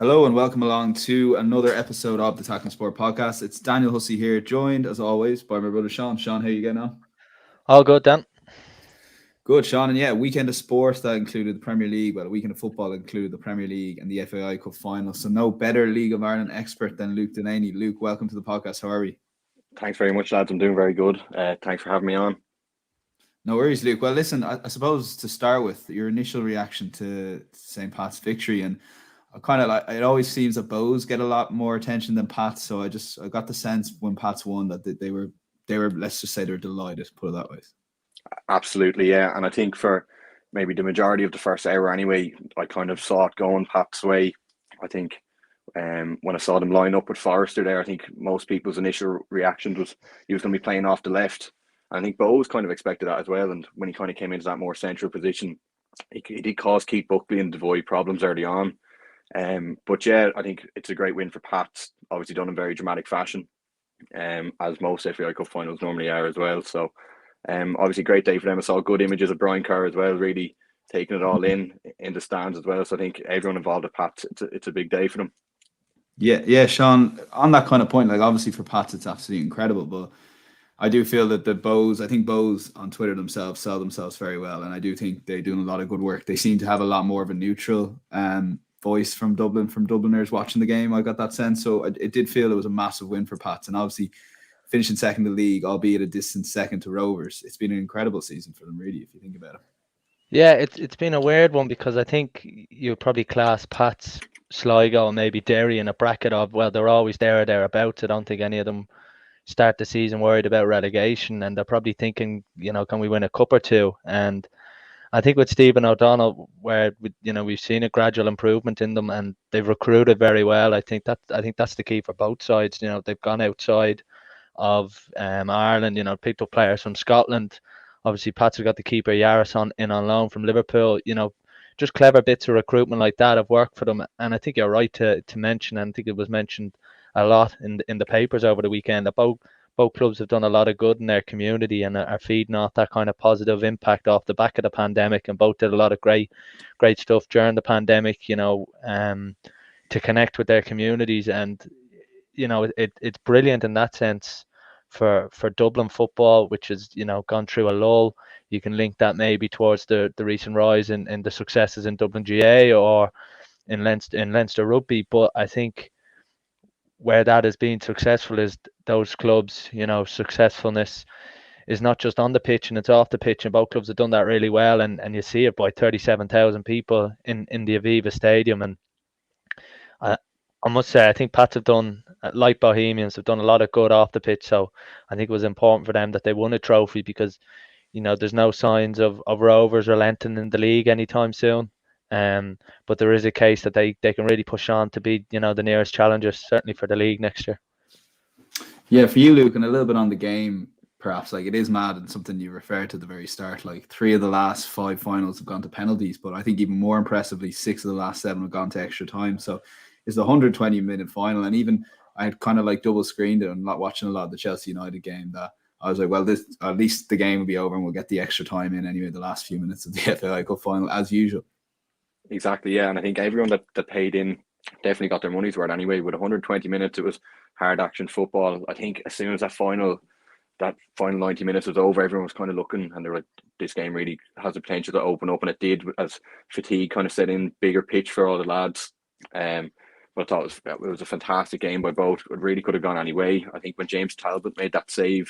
Hello and welcome along to another episode of the Tackling Sport podcast. It's Daniel Hussey here, joined as always by my brother Sean. Sean, how you getting on? All good, Dan. Good, Sean. And yeah, weekend of sports that included the Premier League, well, a weekend of football that included the Premier League and the FAI Cup Final. So no better League of Ireland expert than Luke Delaney. Luke, welcome to the podcast. How are we? Thanks very much, lads. I'm doing very good. Thanks for having me on. No worries, Luke. Well, listen, I suppose to start with your initial reaction to St. Pat's victory, and I kind of like it always seems that Bows get a lot more attention than Pats. So I got the sense when Pats won that they were let's just say they're delighted, put it that way. Absolutely, yeah. And I think for maybe the majority of the first hour anyway, I kind of saw it going Pat's way. I think when I saw them line up with Forrester there, I think most people's initial reaction was he was going to be playing off the left. And I think Bowes kind of expected that as well. And when he kind of came into that more central position, he did cause Keith Buckley and Devoy problems early on. But yeah, I think it's a great win for Pats. Obviously done in very dramatic fashion, as most FAI Cup finals normally are as well. So obviously great day for them. I saw good images of Brian Kerr as well, really taking it all in the stands as well. So I think everyone involved at Pats, it's a big day for them. Yeah, Sean. On that kind of point, like obviously for Pats, it's absolutely incredible, but I do feel that I think Bows on Twitter themselves sell themselves very well, and I do think they're doing a lot of good work. They seem to have a lot more of a neutral voice from Dublin, from Dubliners watching the game. I got that sense, so it did feel it was a massive win for Pats, and obviously finishing second in the league, albeit a distant second to Rovers. It's been an incredible season for them, really, if you think about it. Yeah, it's been a weird one because I think you probably class Pats, Sligo, and maybe Derry in a bracket of, well, they're always there or thereabouts. I don't think any of them start the season worried about relegation, and they're probably thinking, can we win a cup or two? And I think with Stephen O'Donnell, where we've seen a gradual improvement in them, and they've recruited very well. I think that's the key for both sides. They've gone outside of Ireland. Picked up players from Scotland. Obviously, Pats have got the keeper Yaris on loan from Liverpool. Just clever bits of recruitment like that have worked for them. And I think you're right to mention, and I think it was mentioned a lot in the papers over the weekend, that both clubs have done a lot of good in their community and are feeding off that kind of positive impact off the back of the pandemic. And both did a lot of great stuff during the pandemic. To connect with their communities, and it's brilliant in that sense for Dublin football, which has gone through a lull. You can link that maybe towards the recent rise in the successes in Dublin GA or in Leinster rugby. But I think where that has been successful is those clubs, successfulness is not just on the pitch and it's off the pitch, and both clubs have done that really well, and you see it by 37,000 people in the Aviva Stadium. And I, I must say, I think Pats have done, like Bohemians, have done a lot of good off the pitch. So I think it was important for them that they won a trophy because, there's no signs of Rovers relenting in the league anytime soon. But there is a case that they can really push on to be, the nearest challengers, certainly for the league next year. Yeah, for you, Luke, and a little bit on the game, perhaps, like it is mad and something you referred to at the very start. Like 3 of the last 5 finals have gone to penalties, but I think even more impressively, 6 of the last 7 have gone to extra time. So it's the 120-minute final, and even I had kind of like double screened it and not watching a lot of the Chelsea United game. That I was like, well, this at least the game will be over and we'll get the extra time in anyway. The last few minutes of the FAI Cup final, as usual. Exactly, yeah. And I think everyone that paid in definitely got their money's worth anyway. With 120 minutes, it was hard action football. I think as soon as that final 90 minutes was over, everyone was kind of looking and they were like, this game really has the potential to open up, and it did, as fatigue kind of set in, bigger pitch for all the lads. But I thought it was a fantastic game by both. It really could have gone any way. I think when James Talbot made that save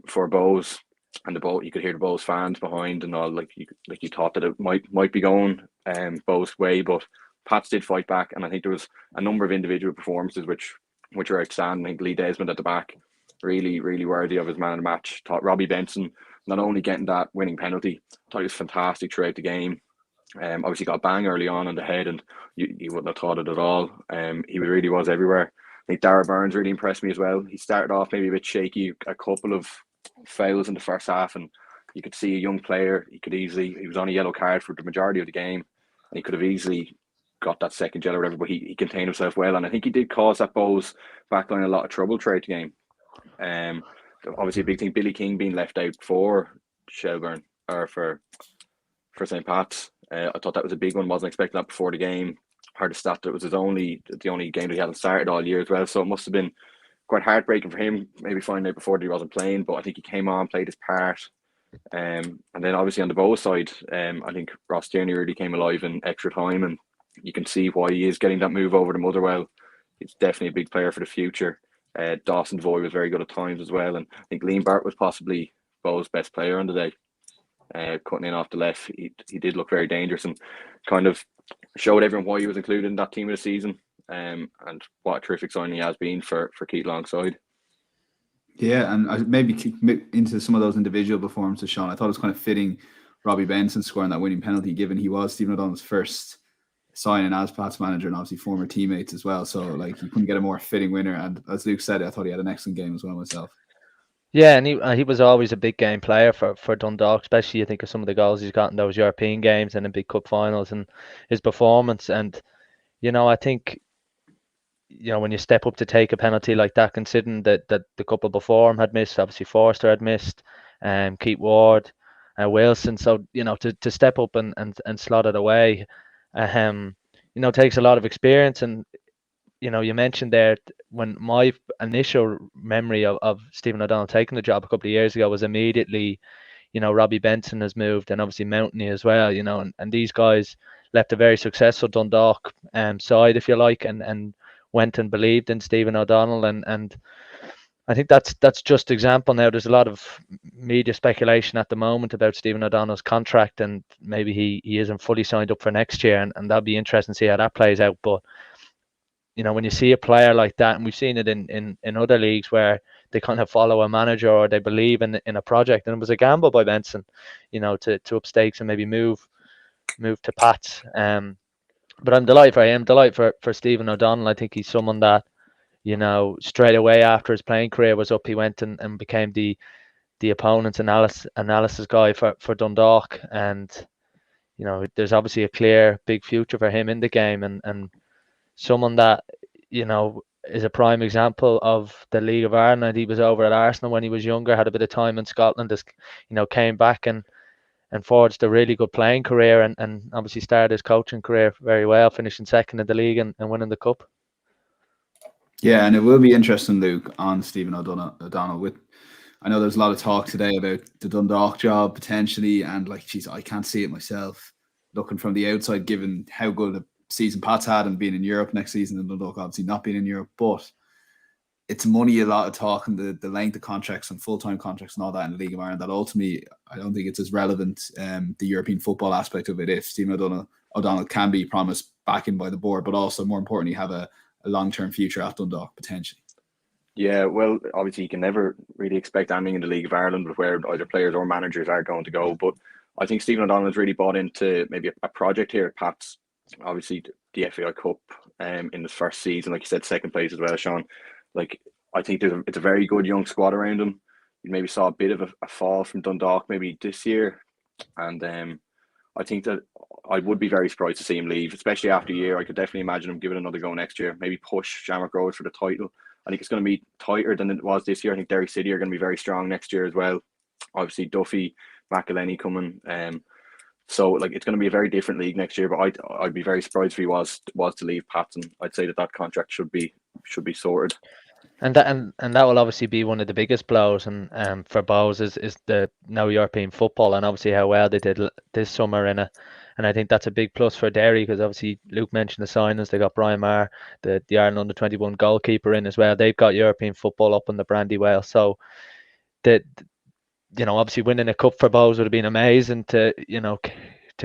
for Bowes, and the ball, you could hear the Bowes fans behind and all, like you thought that it might be going Bowes' way, but Pats did fight back, and I think there was a number of individual performances which were outstanding. I think Lee Desmond at the back, really, really worthy of his man of the match. Thought Robbie Benson not only getting that winning penalty, thought he was fantastic throughout the game. Obviously got a bang early on the head, and you wouldn't have thought it at all. He really was everywhere. I think Dara Burns really impressed me as well. He started off maybe a bit shaky, a couple of fouls in the first half, and you could see a young player. He was on a yellow card for the majority of the game, and he could have easily got that second yellow or whatever, but he contained himself well, and I think he did cause that Bowes backline a lot of trouble throughout the game. Obviously a big thing, Billy King being left out for Shelburne or for St. Pat's. I thought that was a big one. Wasn't expecting that before the game. heard a stat that it was the only game that he hadn't started all year as well. So it must have been quite heartbreaking for him, maybe finding out before that he wasn't playing. But I think he came on, played his part. And then obviously on the Bow side, I think Ross Tierney really came alive in extra time, and you can see why he is getting that move over to Motherwell. He's definitely a big player for the future. Dawson Devoy was very good at times as well, and I think Liam Bart was possibly Bow's best player on the day. Cutting in off the left, he did look very dangerous and kind of showed everyone why he was included in that team of the season, and what a terrific signing he has been for Keith Long's side. Yeah, and I maybe into some of those individual performances, Sean. I thought it was kind of fitting Robbie Benson scoring that winning penalty, given he was Stephen O'Donnell's first signing as Pat's manager and obviously former teammates as well. So like you couldn't get a more fitting winner. And as Luke said, I thought he had an excellent game as well myself. Yeah, and he was always a big game player for Dundalk, especially I think of some of the goals he's got in those European games and in big cup finals, and his performance. And I think when you step up to take a penalty like that, considering that the couple before him had missed, obviously Forster had missed, Keith Ward, Wilson. So to step up and slot it away, takes a lot of experience. And you mentioned there when my initial memory of Stephen O'Donnell taking the job a couple of years ago was immediately, Robbie Benson has moved, and obviously Mountney as well, and these guys left a very successful Dundalk side, if you like, and went and believed in Stephen O'Donnell, and I think that's just example now. There's a lot of media speculation at the moment about Stephen O'Donnell's contract, and maybe he isn't fully signed up for next year, and that'll be interesting to see how that plays out. But when you see a player like that, and we've seen it in other leagues where they kind of follow a manager or they believe in a project, and it was a gamble by Benson, to up stakes and maybe move to Pats. But I'm delighted for him, delighted for Stephen O'Donnell. I think he's someone that, straight away after his playing career was up, he went and became the opponent's analysis guy for Dundalk. And, there's obviously a clear big future for him in the game, and someone that, is a prime example of the League of Ireland. He was over at Arsenal when he was younger, had a bit of time in Scotland, came back and forged a really good playing career, and obviously started his coaching career very well, finishing second in the league and winning the cup. Yeah, and it will be interesting, Luke, on Stephen O'Donnell. I know there's a lot of talk today about the Dundalk job potentially, and I can't see it myself looking from the outside, given how good a season Pat's had and being in Europe next season, and Dundalk obviously not being in Europe. But it's money, a lot of talk, and the length of contracts and full-time contracts and all that in the League of Ireland, that ultimately I don't think it's as relevant, the European football aspect of it, if Stephen O'Donnell can be promised backing by the board, but also more importantly have a long-term future at Dundalk potentially. Yeah, well, obviously you can never really expect anything in the League of Ireland with where either players or managers are going to go, but I think Stephen O'Donnell has really bought into maybe a project here at Pats. Obviously the FAI Cup in his first season, like you said, second place as well, Sean. I think it's a very good young squad around him. You maybe saw a bit of a fall from Dundalk maybe this year, and I think that I would be very surprised to see him leave, especially after a year. I could definitely imagine him giving another go next year, maybe push Shamrock Rovers for the title. I think it's going to be tighter than it was this year. I think Derry City are going to be very strong next year as well. Obviously Duffy, McElhenney coming, so it's going to be a very different league next year. But I'd be very surprised if he was to leave Pats, and I'd say that contract should be sorted. And that will obviously be one of the biggest blows, and for Bows is the now European football, and obviously how well they did this summer in it. And I think that's a big plus for Derry, because obviously Luke mentioned the signings. They got Brian Maher, the Ireland under-21 goalkeeper, in as well. They've got European football up in the Brandywell. So obviously winning a cup for Bows would have been amazing to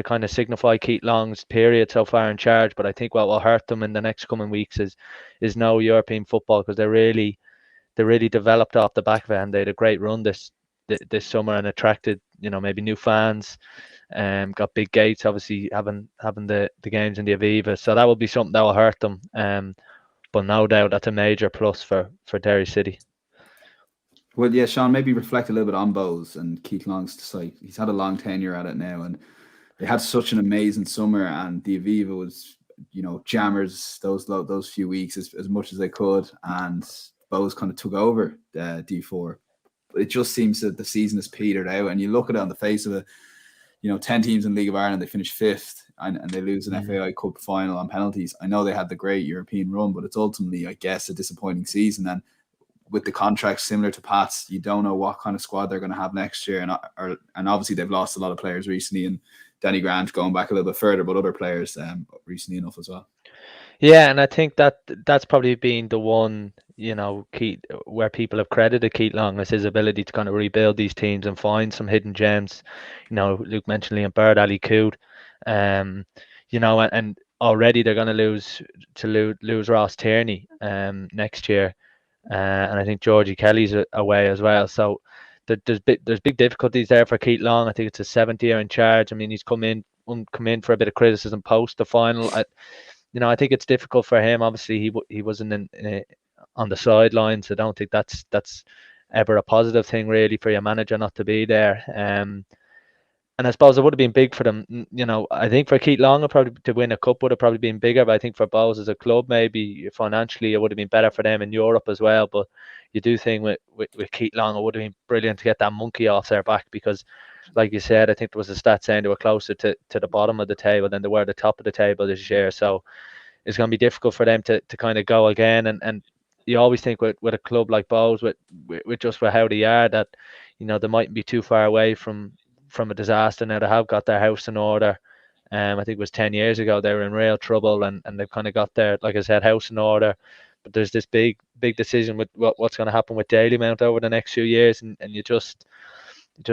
kind of signify Keith Long's period so far in charge. But I think what will hurt them in the next coming weeks is no European football, because they really developed off the back of it, and they had a great run this summer and attracted maybe new fans, got big gates, obviously having the games in the Aviva. So that will be something that will hurt them, but no doubt that's a major plus for Derry City. Well, yeah, Sean, maybe reflect a little bit on Bows and Keith Long's site. He's had a long tenure at it now, and they had such an amazing summer, and the Aviva was, jammers those few weeks as much as they could, and Bows kind of took over D4. But it just seems that the season has petered out, and you look at it on the face of it, 10 teams in the League of Ireland, they finished 5th, and they lose an FAI Cup final on penalties. I know they had the great European run, but it's ultimately, I guess, a disappointing season. And with the contracts similar to Pat's, you don't know what kind of squad they're going to have next year. And obviously they've lost a lot of players recently, and Danny Grant going back a little bit further, but other players recently enough as well. Yeah, and I think that's probably been the one, key where people have credited Keith Long as his ability to kind of rebuild these teams and find some hidden gems. Luke mentioned Liam Bird, Ali Koud, and already they're going to lose Ross Tierney next year, and I think Georgie Kelly's away as well. So there's big difficulties there for Keith Long. I think it's his 7th year in charge. I mean, he's come in for a bit of criticism post the final. I think it's difficult for him. Obviously, he wasn't on the sidelines. I don't think that's ever a positive thing really for your manager not to be there. And I suppose it would have been big for them. I think for Keith Long, probably to win a cup would have probably been bigger. But I think for Bows as a club, maybe financially, it would have been better for them in Europe as well. But you do think with Keith Long, it would have been brilliant to get that monkey off their back, because, like you said, I think there was a stat saying they were closer to the bottom of the table than they were at the top of the table this year. So it's going to be difficult for them to kind of go again. And you always think with a club like Bows, with how they are, that they mightn't be too far away from a disaster. Now they have got their house in order. I think it was 10 years ago they were in real trouble, and they've kind of got their, like I said, house in order. But there's this big decision with what's going to happen with Dalymount over the next few years, and you just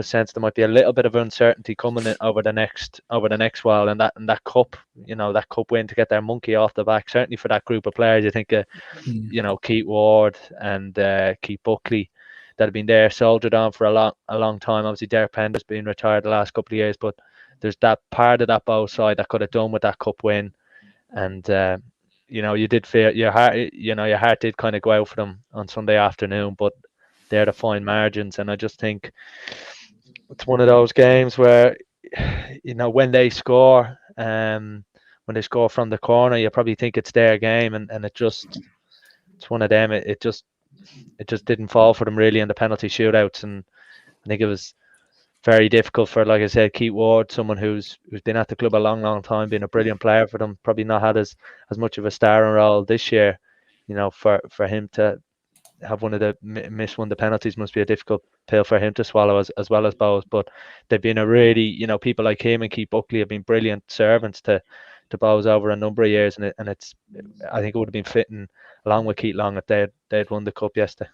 sense there might be a little bit of uncertainty coming in over the next while, and that cup, that cup win to get their monkey off the back, certainly for that group of players. You think Keith Ward and Keith Buckley, that have been there, soldiered on for a long time. Obviously Derek Pender's been retired the last couple of years, but there's that part of that Bow side that could have done with that cup win. And you did feel your heart did kind of go out for them on Sunday afternoon, but they're the fine margins. And I just think it's one of those games where when they score from the corner, you probably think it's their game, and it's one of them. It just didn't fall for them really in the penalty shootouts, and I think it was very difficult for, like I said, Keith Ward, someone who's been at the club a long time, been a brilliant player for them, probably not had as much of a starring role this year. For him to have miss one of the penalties must be a difficult pill for him to swallow, as well as Bows. But they've been a really, people like him and Keith Buckley have been brilliant servants to Bows over a number of years, and I think it would have been fitting along with Keith Long if they'd won the cup yesterday.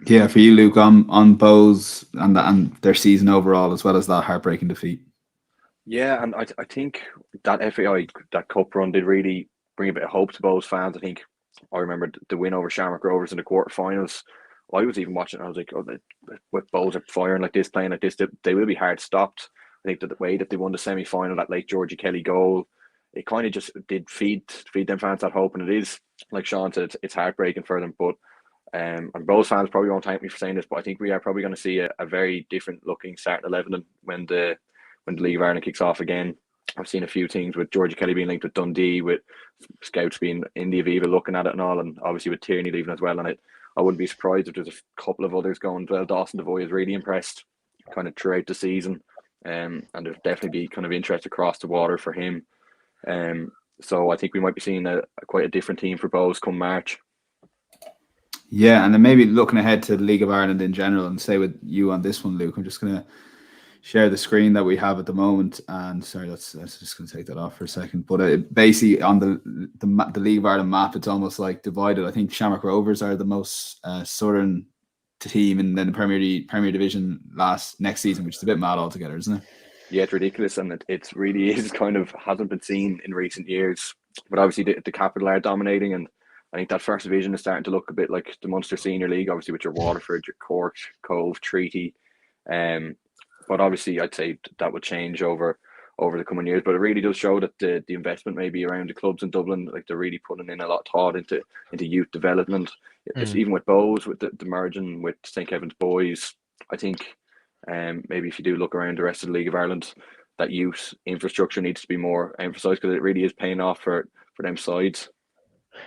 Yeah, for you, Luke, on Bows and their season overall, as well as that heartbreaking defeat. Yeah, and I think that FAI, that cup run, did really bring a bit of hope to Bows fans. I think I remember the win over Shamrock Rovers in the quarterfinals. I was even watching, I was like, with Bows are firing like this, playing like this, they will be hard stopped. I think that the way that they won the semi-final, that late Georgie Kelly goal, it kind of just did feed them fans that hope. And it is, like Sean said, it's heartbreaking for them. But and Bows fans probably won't thank me for saying this, but I think we are probably going to see a very different looking starting 11 when the League of Ireland kicks off again. I've seen a few things with Georgie Kelly being linked with Dundee, with scouts being in the Aviva looking at it and all, and obviously with Tierney leaving as well. And I wouldn't be surprised if there's a couple of others going. Well, Dawson Devoy is really impressed kind of throughout the season, and there'll definitely be kind of interest across the water for him. So I think we might be seeing quite a different team for Bows come March. Yeah, and then maybe looking ahead to the League of Ireland in general, and stay with you on this one, Luke. I'm just going to share the screen that we have at the moment, and sorry, that's just going to take that off for a second. But basically on the League of Ireland map, it's almost like divided. I think Shamrock Rovers are the most southern team, and then the Premier Division next season, which is a bit mad altogether, isn't it? Yeah, it's ridiculous, and it really is kind of hasn't been seen in recent years. But obviously the capital are dominating, and I think that first division is starting to look a bit like the Munster Senior League, obviously with your Waterford, your Cork, Cove, Treaty. But obviously I'd say that would change over the coming years. But it really does show that the investment maybe around the clubs in Dublin, like they're really putting in a lot of thought into youth development. It's even with Bows, with the merging with St. Kevin's Boys. I think maybe if you do look around the rest of the League of Ireland, that youth infrastructure needs to be more emphasised, because it really is paying off for them sides.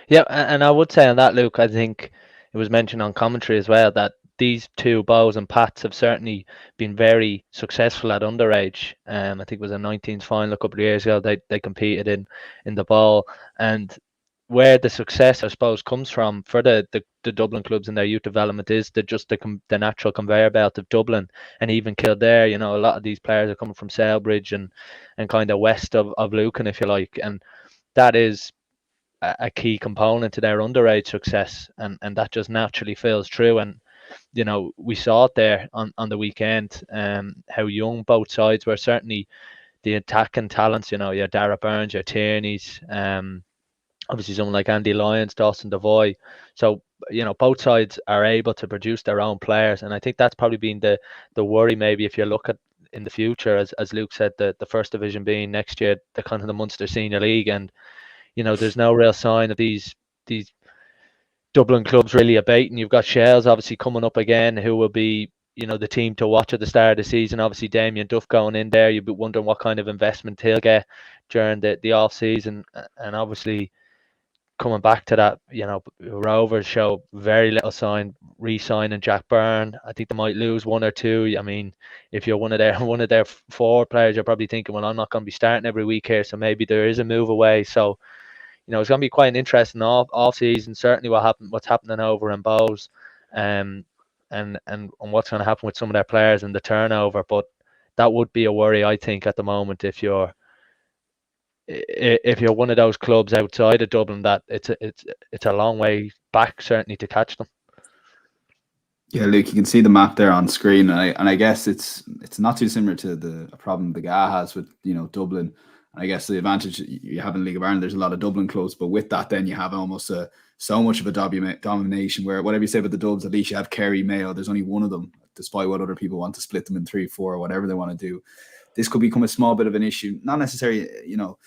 Yeah, and I would say on that, Luke, I think it was mentioned on commentary as well that these two, Bows and Pats, have certainly been very successful at underage. I think it was a 19s final a couple of years ago. They competed in the ball, and where the success, I suppose, comes from for the Dublin clubs and their youth development is the natural conveyor belt of Dublin and even Kildare. You know, a lot of these players are coming from Selbridge and kind of west of Lucan, if you like, and that is a key component to their underage success, and that just naturally feels true. And you know, we saw it there on the weekend, how young both sides were. Certainly the attacking talents, you know, your Dara Burns, your Tierney's, obviously someone like Andy Lyons, Dawson Devoy. So, you know, both sides are able to produce their own players, and I think that's probably been the worry, maybe, if you look at in the future, as Luke said, the first division being next year the kind of the Munster Senior League, and you know, there's no real sign of these Dublin clubs really abating. You've got Shells obviously coming up again, who will be, you know, the team to watch at the start of the season. Obviously Damien Duff going in there, you'd be wondering what kind of investment he'll get during the off season, and obviously coming back to that, you know, Rovers show very little sign re-signing Jack Byrne. I think they might lose one or two. I mean, if you're one of their forward players, you're probably thinking, well, I'm not going to be starting every week here, so maybe there is a move away. So, you know, it's going to be quite an interesting off season. Certainly, what's happening over in Bows, and what's going to happen with some of their players and the turnover. But that would be a worry, I think, at the moment, if you're one of those clubs outside of Dublin, that it's a long way back, certainly, to catch them. Yeah, Luke, you can see the map there on screen, and I guess it's not too similar to the problem the GA has with, you know, Dublin. And I guess the advantage you have in League of Ireland, there's a lot of Dublin clubs, but with that, then you have almost so much of a domination. Where whatever you say about the Dubs, at least you have Kerry, Mayo. There's only one of them, despite what other people want to split them in 3, 4, or whatever they want to do. This could become a small bit of an issue, not necessarily, you know,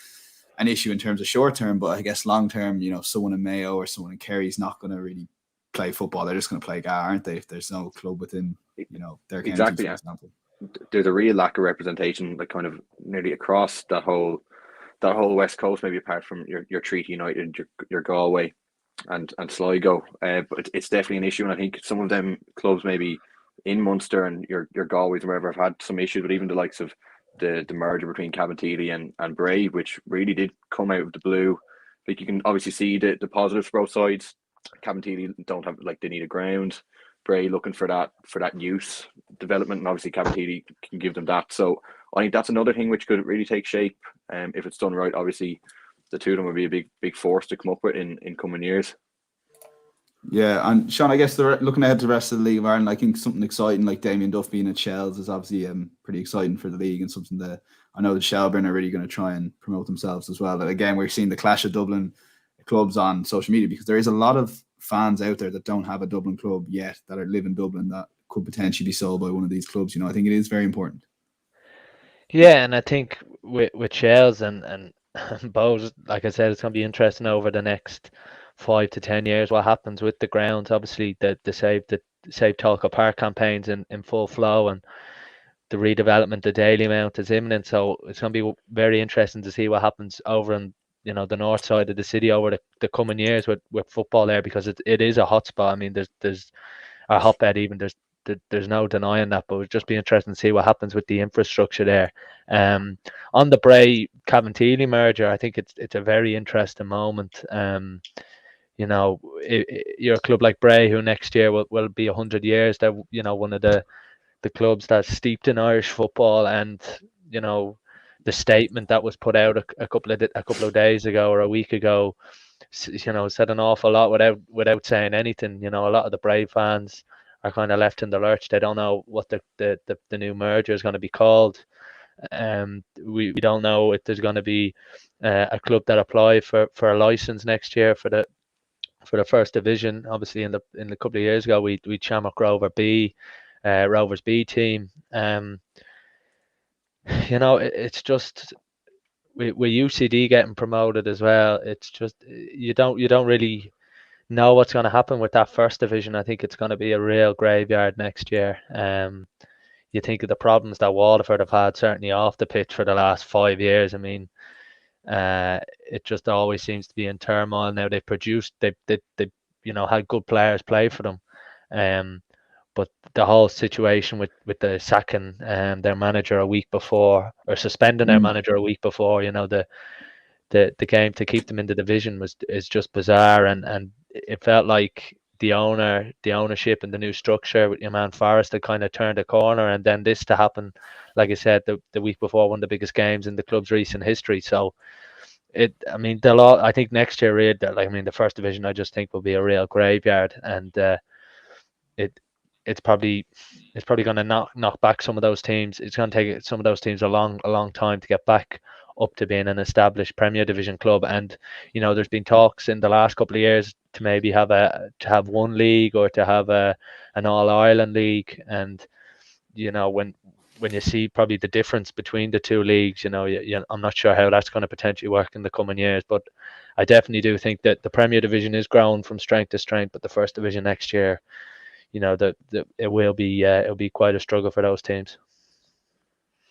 an issue in terms of short term, but I guess long term, you know, someone in Mayo or someone in Kerry is not going to really play football. They're just going to play GA, aren't they? If there's no club within, you know, their counties, exactly, for example. There's a real lack of representation, like kind of nearly across that whole West Coast, maybe apart from your Treaty United, your Galway, and Sligo. But it's definitely an issue, and I think some of them clubs maybe in Munster and your Galways and wherever have had some issues, but even the likes of the merger between Cabinteely and Bray, which really did come out of the blue. Like, you can obviously see the positives for both sides. Cabinteely don't have, like, they need a ground. Bray looking for that youth development, and obviously Cabinteely can give them that. So I think that's another thing which could really take shape, if it's done right. Obviously, the two of them would be a big force to come up with in coming years. Yeah, and Sean, I guess looking ahead to the rest of the League of Ireland, I think something exciting like Damien Duff being at Shells is obviously pretty exciting for the league, and something that I know that Shelburne are really going to try and promote themselves as well. But again, we're seeing the clash of Dublin clubs on social media, because there is a lot of fans out there that don't have a Dublin club yet, that live in Dublin, that could potentially be sold by one of these clubs. You know, I think it is very important. Yeah, and I think with Shells and Bows, like I said, it's going to be interesting over the next 5 to 10 years what happens with the grounds. Obviously, the Save Talca Park campaigns in full flow, and the redevelopment of Daily Mount is imminent. So it's going to be very interesting to see what happens over in, you know, the north side of the city over the coming years with football there, because it is a hotspot. I mean, there's a hotbed even. There's no denying that, but it'll just be interesting to see what happens with the infrastructure there. On the Bray Cabinteely merger, I think it's a very interesting moment. You know, you're a club like Bray, who next year will be 100 years. They're, you know, one of the clubs that's steeped in Irish football, and you know, the statement that was put out a couple of days ago or a week ago, you know, said an awful lot without saying anything. You know, a lot of the Brave fans are kind of left in the lurch. They don't know what the new merger is going to be called. We don't know if there's going to be a club that apply for a license next year for the first division. Obviously, in the couple of years ago, we Shamrock Rovers B team. You know, it's just with UCD getting promoted as well. It's just you don't really know what's going to happen with that first division. I think it's going to be a real graveyard next year. You think of the problems that Waterford have had, certainly off the pitch, for the last 5 years. I mean, it just always seems to be in turmoil now. They've produced, they you know, had good players play for them, But the whole situation with the sacking their manager a week before, or suspending their manager a week before, the game to keep them in the division is just bizarre, and it felt like the ownership and the new structure with your man Forrest had kind of turned a corner, and then this to happen, like I said, the week before one of the biggest games in the club's recent history. So I think next year, the first division, I just think will be a real graveyard, and it's probably going to knock back some of those teams. It's going to take some of those teams a long time to get back up to being an established Premier Division club. And there's been talks in the last couple of years to maybe have one league, or to have an All Ireland league. And when you see probably the difference between the two leagues, I'm not sure how that's going to potentially work in the coming years. But I definitely do think that the Premier Division is growing from strength to strength, but the First Division next year, it will be it'll be quite a struggle for those teams.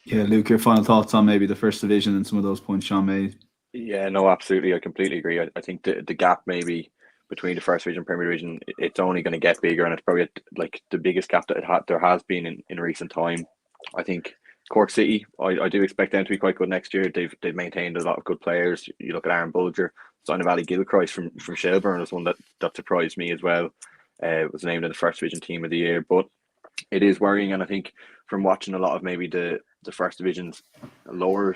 Yeah, Luke, your final thoughts on maybe the First Division and some of those points Sean made? Yeah, no, absolutely. I completely agree. I think the gap maybe between the First Division and Premier Division, it's only going to get bigger, and it's probably like the biggest gap that there has been in recent time. I think Cork City, I do expect them to be quite good next year. They've maintained a lot of good players. You look at Aaron Bulger, signing Valley Gilchrist from Shelburne was one that surprised me as well. Was named in the First Division Team of the Year, but it is worrying, and I think from watching a lot of maybe the First Division's lower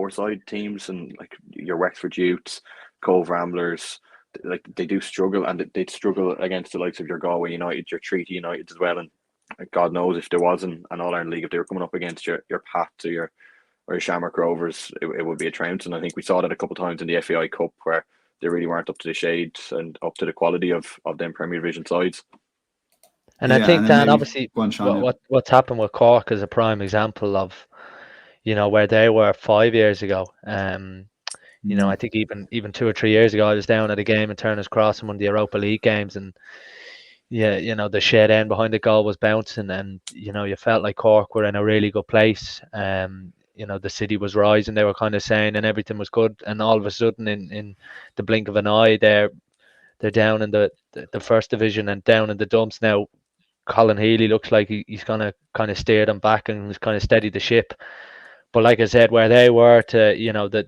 side teams, and like your Wexford Utes, Cove Ramblers, like they do struggle, and they'd struggle against the likes of your Galway United, your Treaty United as well. And God knows if there wasn't an All Ireland League, if they were coming up against your Pats or your Shamrock Rovers, it would be a trounce. And I think we saw that a couple of times in the FAI Cup, where they really weren't up to the shade and up to the quality of them Premier Division sides. And I think, Dan, obviously, what's happened with Cork is a prime example of, where they were 5 years ago. I think even 2 or 3 years ago, I was down at a game in Turner's Cross in one of the Europa League games, and the shed end behind the goal was bouncing, and you felt like Cork were in a really good place. The city was rising, they were kind of saying, and everything was good, and all of a sudden, in the blink of an eye, they're down in the First Division and down in the dumps now. Colin Healy looks like he's going to kind of steer them back and he's kind of steady the ship. But like I said, where they were to,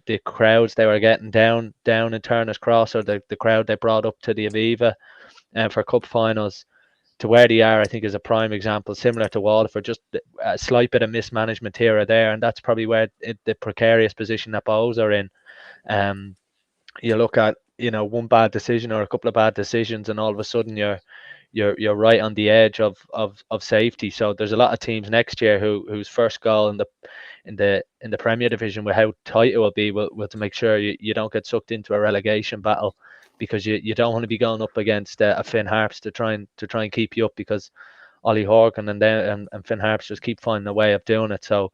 the crowds they were getting down in Turner's Cross, or the crowd they brought up to the Aviva for cup finals, to where they are, I think is a prime example, similar to Waterford, just a slight bit of mismanagement here or there. And that's probably where the precarious position that Bows are in. You look at, one bad decision or a couple of bad decisions, and all of a sudden you're right on the edge of safety. So there's a lot of teams next year whose first goal in the Premier Division, with how tight it will be, will to make sure you don't get sucked into a relegation battle, because you don't want to be going up against a Finn Harps to try and keep you up, because Ollie Horgan and Finn Harps just keep finding a way of doing it. So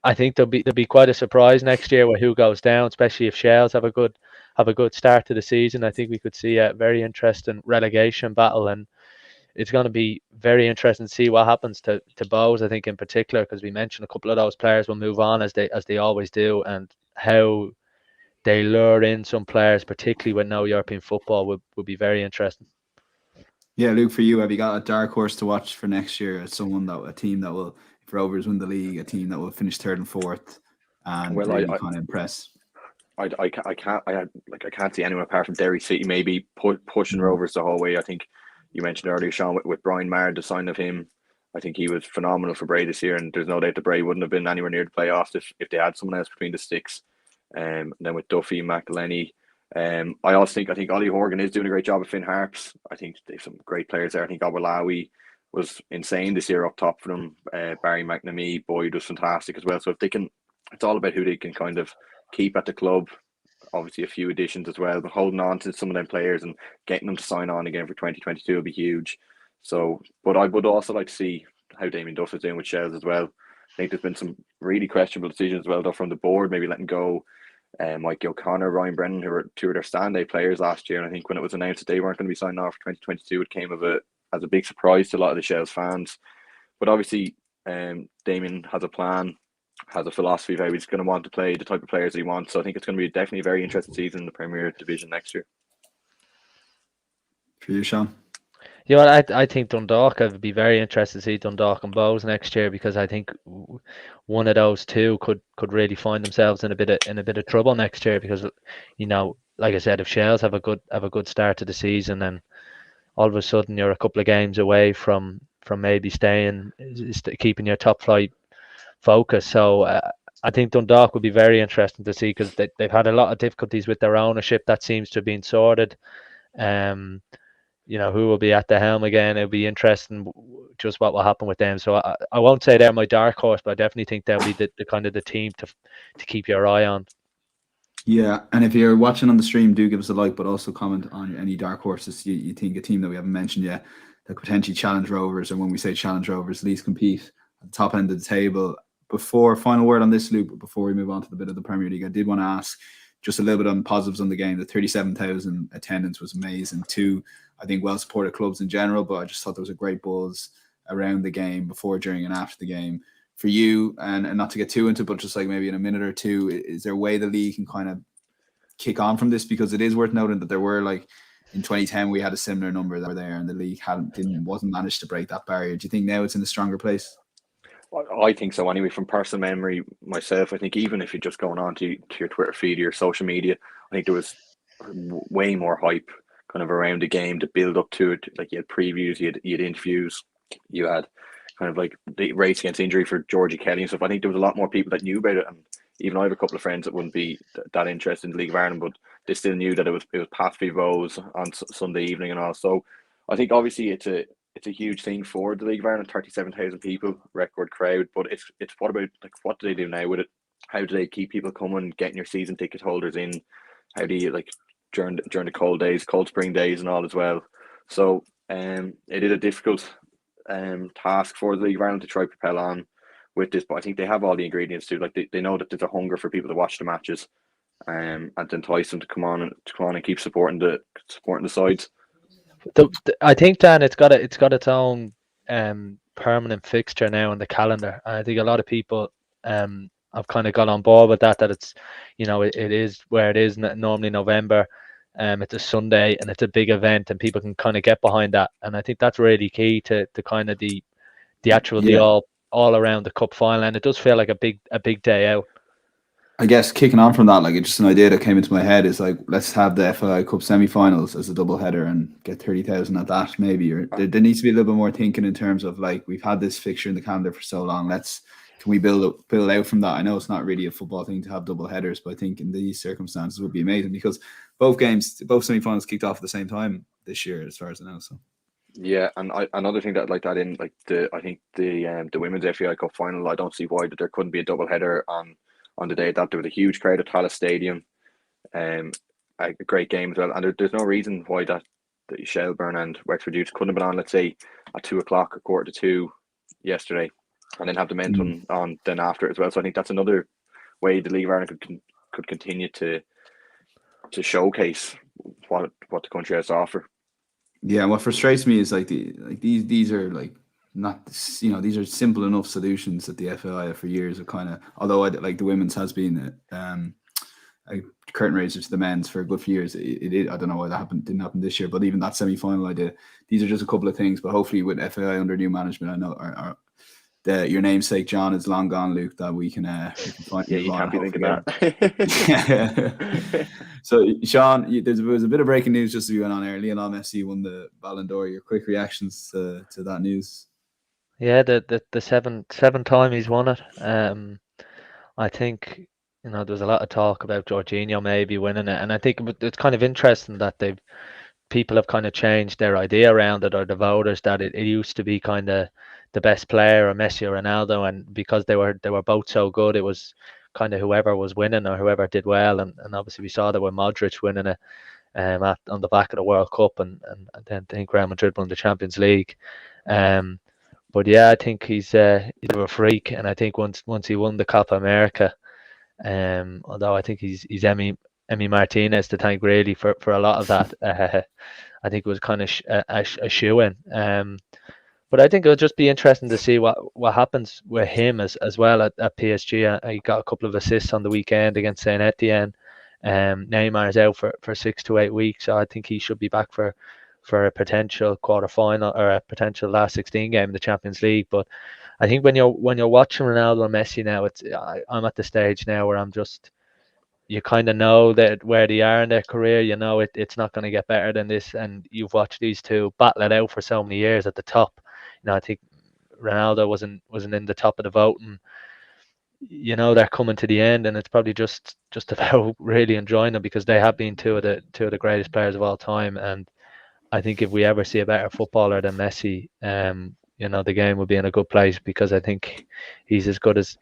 I think there'll be quite a surprise next year with who goes down, especially if Shells have a good start to the season. I think we could see a very interesting relegation battle, and it's going to be very interesting to see what happens to Bows, I think, in particular, because we mentioned a couple of those players will move on as they always do, and how they lure in some players, particularly with no European football, would be very interesting. Yeah, Luke, for you, have you got a dark horse to watch for next year? A team that will, if Rovers win the league, a team that will finish third and fourth, and really kind of impress? I can't see anyone apart from Derry City maybe pushing Rovers the whole way. I think you mentioned earlier, Sean, with Brian Maher, the sign of him, I think he was phenomenal for Bray this year, and there's no doubt that Bray wouldn't have been anywhere near the playoffs if they had someone else between the sticks. And then with Duffy, Mac Delaney, I think Ollie Horgan is doing a great job at Finn Harps. I think they have some great players there. I think Obalawi was insane this year up top for them. Barry McNamee, Boyd was fantastic as well. So if they can, it's all about who they can kind of keep at the club. Obviously a few additions as well, but holding on to some of them players and getting them to sign on again for 2022 will be huge. So, but I would also like to see how Damien Duff is doing with Shells as well. I think there's been some really questionable decisions as well, though, from the board, maybe letting go Mike O'Connor, Ryan Brennan, who were two of their stand-out players last year. And I think when it was announced that they weren't going to be signed off for 2022, it came as a big surprise to a lot of the Shells fans. But obviously, Damien has a plan, has a philosophy of how he's going to want to play, the type of players that he wants. So I think it's going to be definitely a very interesting season in the Premier Division next year. For you, Sean? You know, I think Dundalk. I'd be very interested to see Dundalk and Bows next year, because I think one of those two could really find themselves in a bit of trouble next year, because like I said, if Shells have a good start to the season, then all of a sudden you're a couple of games away from maybe keeping your top flight focus. So I think Dundalk would be very interesting to see, because they've had a lot of difficulties with their ownership. That seems to have been sorted. Um, who will be at the helm again. It'll be interesting just what will happen with them. So I won't say they're my dark horse, but I definitely think they'll be the kind of the team to keep your eye on. Yeah, and if you're watching on the stream, do give us a like, but also comment on any dark horses you think, a team that we haven't mentioned yet that could potentially challenge Rovers. And when we say challenge Rovers, at least compete at the top end of the table. Before, final word on this, Luke, before we move on to the bit of the Premier League, I did want to ask just a little bit on positives on the game. The 37,000 attendance was amazing. Two, I think, well-supported clubs in general, but I just thought there was a great buzz around the game before, during, and after the game. For you, and not to get too into it, but just like maybe in a minute or two, is there a way the league can kind of kick on from this? Because it is worth noting that there were, like, in 2010 we had a similar number that were there, and the league wasn't managed to break that barrier. Do you think now it's in a stronger place? I think so anyway, from personal memory myself. I think even if you're just going on to your Twitter feed or your social media, I think there was way more hype kind of around the game to build up to it. Like, you had previews, you had interviews, you had kind of like the race against injury for Georgie Kelly and stuff. I think there was a lot more people that knew about it, and even I have a couple of friends that wouldn't be that interested in the League of Ireland, but they still knew that it was Pat Vivos on Sunday evening and all. So I think obviously it's a huge thing for the League of Ireland. 37,000 people, record crowd. But it's what about, like, what do they do now with it? How do they keep people coming, getting your season ticket holders in? How do you, like, during the cold spring days and all as well? So it is a difficult task for the League of Ireland to try to propel on with this, but I think they have all the ingredients to, like, they know that there's a hunger for people to watch the matches, and to entice them to come on and keep supporting the sides. I think, Dan, it's got its own permanent fixture now in the calendar, and I think a lot of people have kind of got on board with that it's, it is where it is normally November. It's a Sunday and it's a big event, and people can kind of get behind that, and I think that's really key to kind of the all around the cup final, and it does feel like a big day out. I guess kicking on from that, like, it's just an idea that came into my head is, like, let's have the FAI Cup semi-finals as a double header and get 30,000 at that, maybe. Or there needs to be a little bit more thinking in terms of, like, we've had this fixture in the calendar for so long. Can we build out from that? I know it's not really a football thing to have double headers, but I think in these circumstances it would be amazing, because both semi-finals kicked off at the same time this year, as far as I know. So. Yeah, and another thing that I'd like that in, like, I think the women's FAI Cup final, I don't see why that there couldn't be a double header on the day that there was a huge crowd at Tallaght Stadium, a great game as well, and there's no reason why that the Shelbourne and Wexford Youths couldn't have been on, let's say, at 2:00 or 1:45 yesterday, and then have the men's one on then after as well. So I think that's another way the League of Ireland could continue to showcase what the country has to offer. Yeah, what frustrates me is, like, these are, like, not, these are simple enough solutions that the FAI have for years of kind of, although like the women's has been a curtain raiser to the men's for a good few years. It I don't know why that didn't happen this year, but even that semi-final idea, these are just a couple of things. But hopefully with FAI under new management, I know your namesake John is long gone, Luke, that we can find. Yeah, you can't be thinking that. So, Sean, there was a bit of breaking news just as we went on early, and Messi won the Ballon d'Or. Your quick reactions to that news? Yeah, the seventh time he's won it. I think, there was a lot of talk about Jorginho maybe winning it, and I think it's kind of interesting that people have kind of changed their idea around it, or the voters, that it used to be kind of the best player, or Messi or Ronaldo, and because they were both so good, it was kind of whoever was winning or whoever did well, and obviously we saw that with Modric winning it on the back of the World Cup, and then I think Real Madrid won the Champions League. But yeah, I think he's a freak, and I think once he won the Copa America, although I think he's Emi Martinez to thank really for a lot of that. I think it was kind of a shoe-in. But I think it'll just be interesting to see what happens with him as well at PSG. He got a couple of assists on the weekend against Saint Etienne. Neymar is out for 6 to 8 weeks, so I think he should be back for for a potential quarter-final or a potential last 16 game in the Champions League. But I think when you're watching Ronaldo and Messi now, I'm at the stage now where you kind of know that where they are in their career, you know it's not going to get better than this, and you've watched these two battle it out for so many years at the top. I think Ronaldo wasn't in the top of the vote, and they're coming to the end, and it's probably just about really enjoying them, because they have been two of the greatest players of all time. And I think if we ever see a better footballer than Messi, the game will be in a good place, because I think he's as good as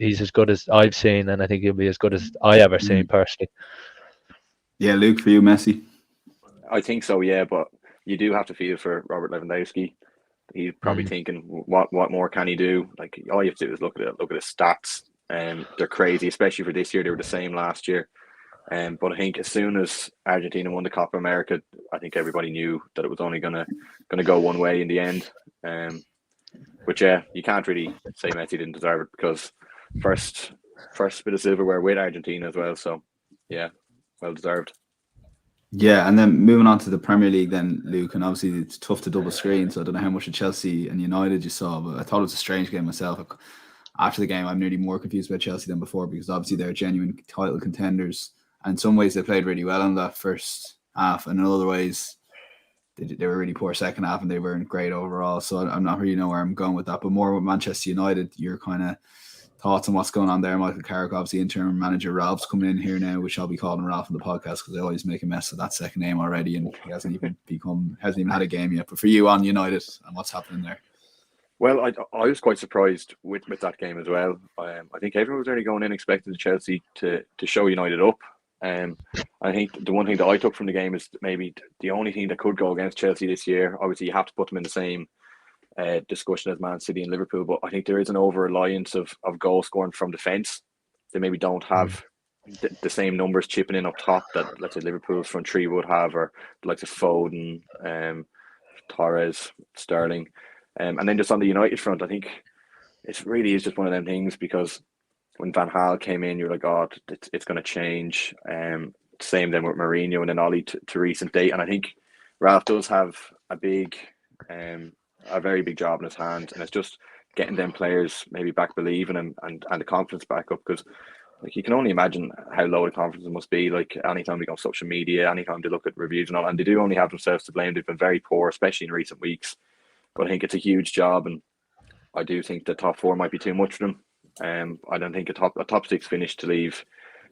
I've seen, and I think he'll be as good as I ever seen personally. Yeah, Luke, for you, Messi? I think so, yeah, but you do have to feel for Robert Lewandowski. He's probably thinking, what more can he do? Like, all you have to do is look at his stats. They're crazy, especially for this year. They were the same last year. But I think as soon as Argentina won the Copa America, I think everybody knew that it was only gonna go one way in the end. But yeah, you can't really say Messi didn't deserve it, because first bit of silverware with Argentina as well. So yeah, well deserved. Yeah, and then moving on to the Premier League then, Luke, and obviously it's tough to double screen, so I don't know how much of Chelsea and United you saw, but I thought it was a strange game myself. After the game, I'm nearly more confused about Chelsea than before, because obviously they're genuine title contenders, and in some ways they played really well in that first half, and in other ways they were really poor second half, and they weren't great overall. So I'm not really know where I'm going with that, but more with Manchester United, your kind of thoughts on what's going on there. Michael Carrick, obviously interim manager. Ralph's coming in here now, which I'll be calling Ralph on the podcast, because I always make a mess of that second name already, and he hasn't even had a game yet. But for you on United and what's happening there? Well, I was quite surprised with that game as well. I think everyone was already going in expecting Chelsea to show United up. I think the one thing that I took from the game is maybe the only thing that could go against Chelsea this year. Obviously, you have to put them in the same discussion as Man City and Liverpool, but I think there is an over-reliance of goal scoring from defence. They maybe don't have the same numbers chipping in up top that, let's say, Liverpool's front three would have, or the likes of Foden, Torres, Sterling. And then just on the United front, I think it really is just one of them things, because when Van Gaal came in, you're like, oh, it's going to change. Same then with Mourinho and then Ollie to recent date. And I think Ralph does have a very big job in his hand, and it's just getting them players maybe back believing him and the confidence back up, because like you can only imagine how low the confidence must be. Like anytime they go on social media, anytime they look at reviews and all, and they do only have themselves to blame. They've been very poor, especially in recent weeks. But I think it's a huge job, and I do think the top four might be too much for them. I don't think a top six finish to leave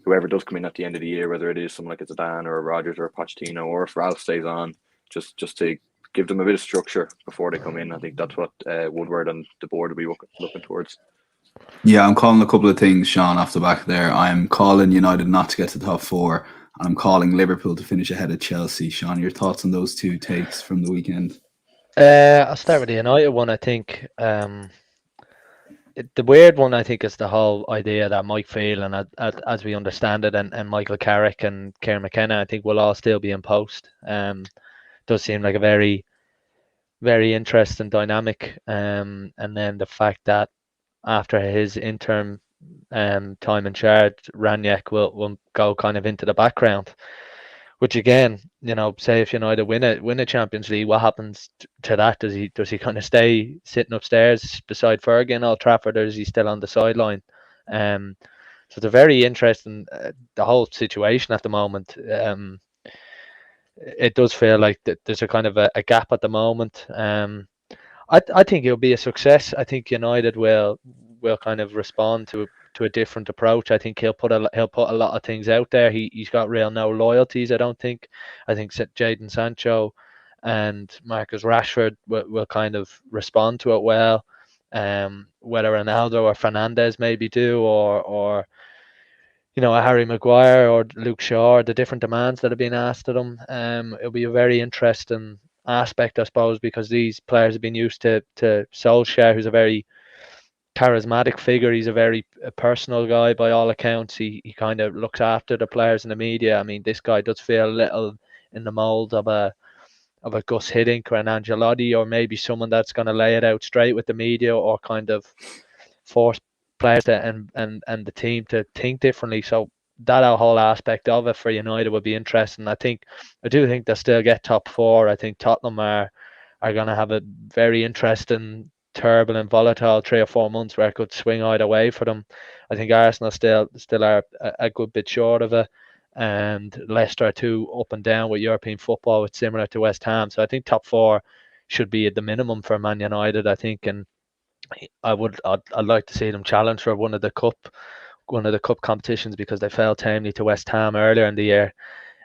whoever does come in at the end of the year, whether it is someone like a Zidane or a Rodgers or a Pochettino, or if Ralph stays on, just to give them a bit of structure before they come in. I think that's what Woodward and the board will be looking towards. Yeah, I'm calling a couple of things, Sean, off the back there. I'm calling United not to get to the top four, and I'm calling Liverpool to finish ahead of Chelsea. Sean, your thoughts on those two takes from the weekend? I'll start with the United one. I think the weird one, I think, is the whole idea that Mike Phelan, as we understand it, and Michael Carrick and Kieran McKenna, I think will all still be in post. Does seem like a very, very interesting dynamic. And then the fact that after his interim time in charge, Ranić will go kind of into the background. Which again, say if United win a Champions League, what happens to that? Does he kind of stay sitting upstairs beside Fergie in Old Trafford, or is he still on the sideline? So it's a very interesting the whole situation at the moment. It does feel like that there's a kind of a gap at the moment. I think it'll be a success. I think United will kind of respond to a different approach. I think he'll put a lot of things out there. He's got no loyalties, I don't think. I think Jadon Sancho and Marcus Rashford will kind of respond to it well. Whether Ronaldo or Fernandes maybe do, or a Harry Maguire or Luke Shaw, the different demands that have been asked of them. It'll be a very interesting aspect, I suppose, because these players have been used to Solskjaer, who's a very charismatic figure. He's a very personal guy by all accounts. He kind of looks after the players in the media. I mean, this guy does feel a little in the mold of a Gus Hiddink or an Ancelotti, or maybe someone that's going to lay it out straight with the media, or kind of force players and the team to think differently. So that whole aspect of it for United would be interesting. I do think they'll still get top four. I think Tottenham are going to have a very interesting, turbulent, volatile 3 or 4 months where it could swing either way for them. I think Arsenal still are a good bit short of it, and Leicester are too up and down with European football. It's similar to West Ham, so I think top four should be at the minimum for Man United, I think, and I'd like to see them challenge for one of the cup competitions because they fell tamely to West Ham earlier in the year.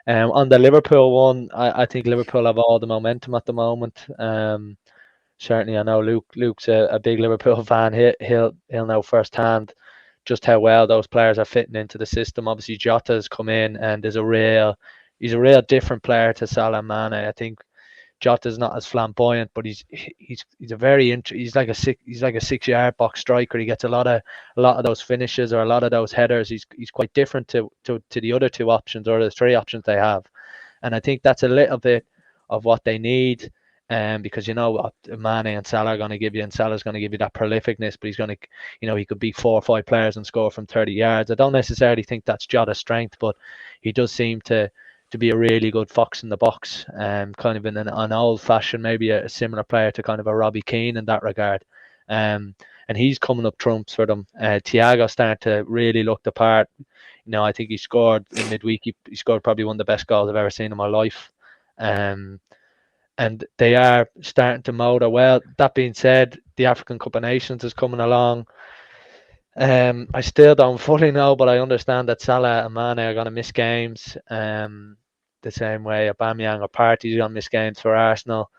On the Liverpool one, I think Liverpool have all the momentum at the moment. Certainly, I know Luke's a big Liverpool fan. He'll know firsthand just how well those players are fitting into the system. Obviously, Jota's come in and he's a real different player to Salah and Mane. I think Jota's not as flamboyant, but he's like a 6-yard box striker. He gets a lot of those finishes or a lot of those headers. He's quite different to the other two options or the three options they have, and I think that's a little bit of what they need. Because Mane and Salah are going to give you, and Salah's going to give you that prolificness, but he's going to, he could beat 4 or 5 players and score from 30 yards. I don't necessarily think that's Jota's strength, but he does seem to be a really good fox in the box, kind of in an old fashioned, maybe a similar player to kind of a Robbie Keane in that regard. And he's coming up trumps for them. Thiago's starting to really look the part. I think he scored in midweek. He scored probably one of the best goals I've ever seen in my life. And they are starting to motor well. That being said, the African Cup of Nations is coming along. I still don't fully know, but I understand that Salah and Mane are going to miss games. The same way Aubameyang or Partey's going to miss games for Arsenal.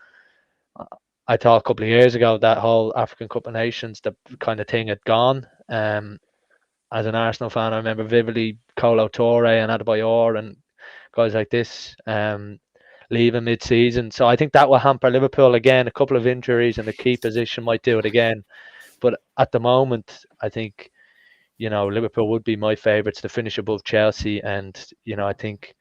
I thought a couple of years ago that whole African Cup of Nations, the kind of thing had gone. As an Arsenal fan, I remember vividly Kolo Touré and Adebayor and guys like this leaving mid-season. So I think that will hamper Liverpool again. A couple of injuries in the key position might do it again. But at the moment, I think, Liverpool would be my favourites to finish above Chelsea. And, I think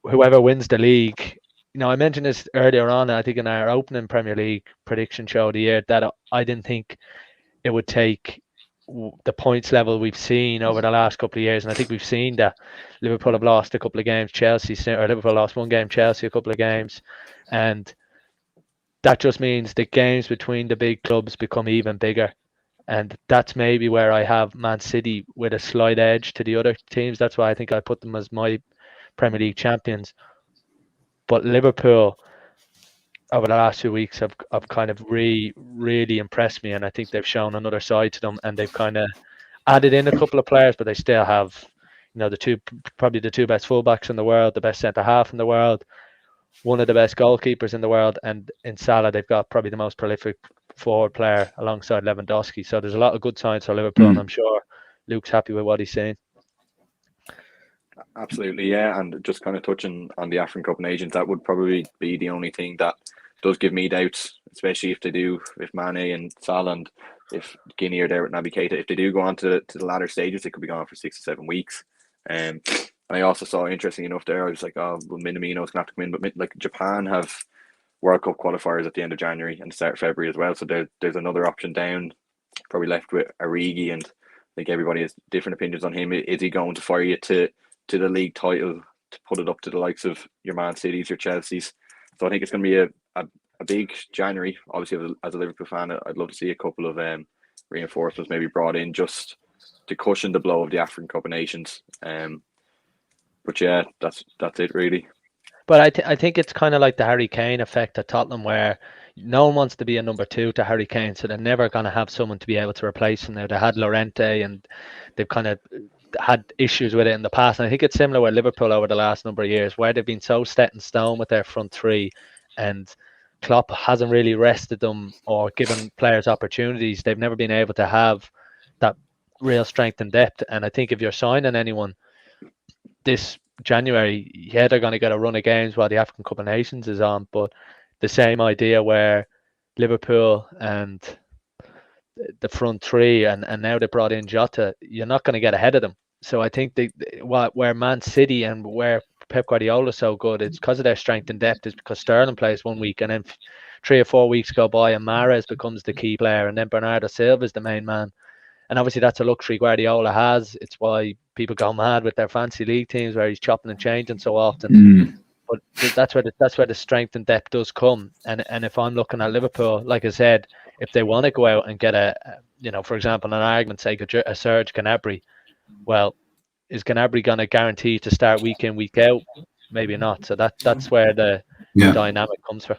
whoever wins the league, I mentioned this earlier on, I think in our opening Premier League prediction show of the year, that I didn't think it would take the points level we've seen over the last couple of years. And I think we've seen that Liverpool have lost a couple of games, Liverpool lost one game, Chelsea a couple of games. And that just means the games between the big clubs become even bigger. And that's maybe where I have Man City with a slight edge to the other teams. That's why I think I put them as my Premier League champions. But Liverpool over the last 2 weeks have kind of really impressed me, and I think they've shown another side to them, and they've kind of added in a couple of players, but they still have, probably the 2 best fullbacks in the world, the best centre half in the world, one of the best goalkeepers in the world, and in Salah they've got probably the most prolific forward player alongside Lewandowski. So there's a lot of good signs for Liverpool, and I'm sure Luke's happy with what he's saying. Absolutely, yeah. And just kind of touching on the African Cup of Nations, that would probably be the only thing that does give me doubts, especially if Mane and Salah and if Guinea are there with Naby Keita, if they do go on to the latter stages, they could be gone for 6 to 7 weeks. And I also saw, interesting enough there, I was like, well, Minamino's going to have to come in, but like Japan have World Cup qualifiers at the end of January and the start of February as well, so there's another option down, probably left with Origi, and I think everybody has different opinions on him. Is he going to fire you to the league title, to put it up to the likes of your Man Cities, your Chelseas? So I think it's going to be a big January. Obviously, as a Liverpool fan, I'd love to see a couple of reinforcements maybe brought in just to cushion the blow of the African Cup of Nations. But yeah, that's it really. But I think it's kind of like the Harry Kane effect at Tottenham, where no one wants to be a number 2 to Harry Kane, so they're never going to have someone to be able to replace him. Now, they had Llorente, and they've kind of had issues with it in the past. And I think it's similar with Liverpool over the last number of years, where they've been so set in stone with their front 3, and Klopp hasn't really rested them or given players opportunities. They've never been able to have that real strength and depth. And I think if you're signing anyone this January, yeah, they're going to get a run of games while the African Cup of Nations is on, but the same idea where Liverpool and the front 3 and now they brought in Jota, you're not going to get ahead of them. So I think where Man City and where Pep Guardiola is so good, it's because of their strength and depth. Is because Sterling plays 1 week, and then 3 or 4 weeks go by and Mahrez becomes the key player, and then Bernardo Silva is the main man. And obviously that's a luxury Guardiola has. It's why people go mad with their fancy league teams where he's chopping and changing so often. But that's where the strength and depth does come. And if I'm looking at Liverpool, like I said, if they want to go out and get for example, an argument's sake, a Serge Gnabry, well, is Gnabry going to guarantee to start week in, week out? Maybe not. So that's where the dynamic comes from.